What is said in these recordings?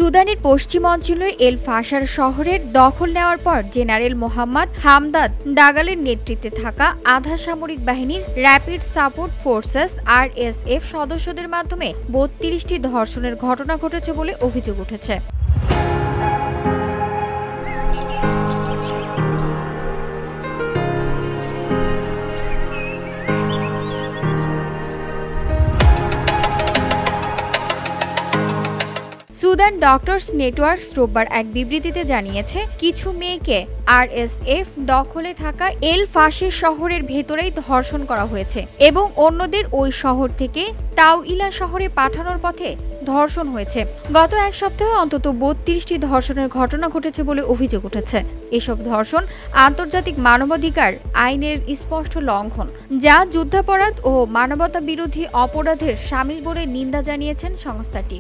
সুদানের পশ্চিম অঞ্চলে এল ফাশার শহরের দখল নেওয়ার পর জেনারেল মোহাম্মদ হামদান দাগালের নেতৃত্বে থাকা আধা সামরিক বাহিনীর র্যাপিড সাপোর্ট ফোর্সেস RSF সদস্যদের মাধ্যমে ৩২টি ধর্ষণের ঘটনা ঘটেছে বলে অভিযোগ উঠেছে। সুদান ডক্টরস নেটওয়ার্ক রোববার এক বিবৃতিতে জানিয়েছে, কিছু মেয়েকে RSF দখলে থাকা এল ফাশার শহরের ভেতরেই ধর্ষণ করা হয়েছে এবং অন্যদের ওই শহর থেকে তাওইলা শহরে পাঠানোর পথে ধর্ষণ হয়েছে। গত এক সপ্তাহে অন্তত ৩২টি ধর্ষণের ঘটনা ঘটেছে বলে অভিযোগ উঠেছে। এসব ধর্ষণ আন্তর্জাতিক মানবাধিকার আইনের স্পষ্ট লঙ্ঘন, যা যুদ্ধাপরাধ ও মানবতা বিরোধী অপরাধের শামিল বলে নিন্দা জানিয়েছেন সংস্থাটি।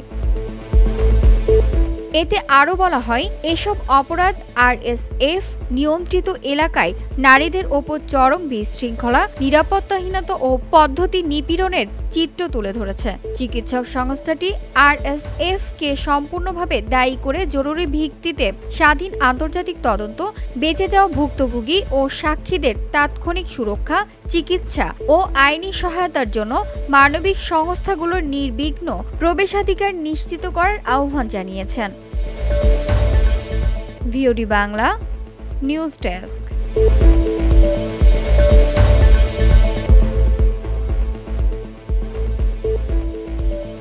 এতে আরও বলা হয়, এসব অপরাধ RSF নিয়ন্ত্রিত এলাকায় নারীদের ওপর চরম বিশৃঙ্খলা, নিরাপত্তাহীনতা ও পদ্ধতি নিপীড়নের চিত্র তুলে ধরেছে। চিকিৎসক সংস্থাটি RSF কে সম্পূর্ণভাবে দায়ী করে জরুরি ভিত্তিতে স্বাধীন আন্তর্জাতিক তদন্ত, বেঁচে যাওয়া ভুক্তভোগী ও সাক্ষীদের তাৎক্ষণিক সুরক্ষা, চিকিৎসা ও আইনি সহায়তার জন্য মানবিক সংস্থাগুলোর নির্বিঘ্ন প্রবেশাধিকার নিশ্চিত করার আহ্বান জানিয়েছেন। VOD Bangla news desk.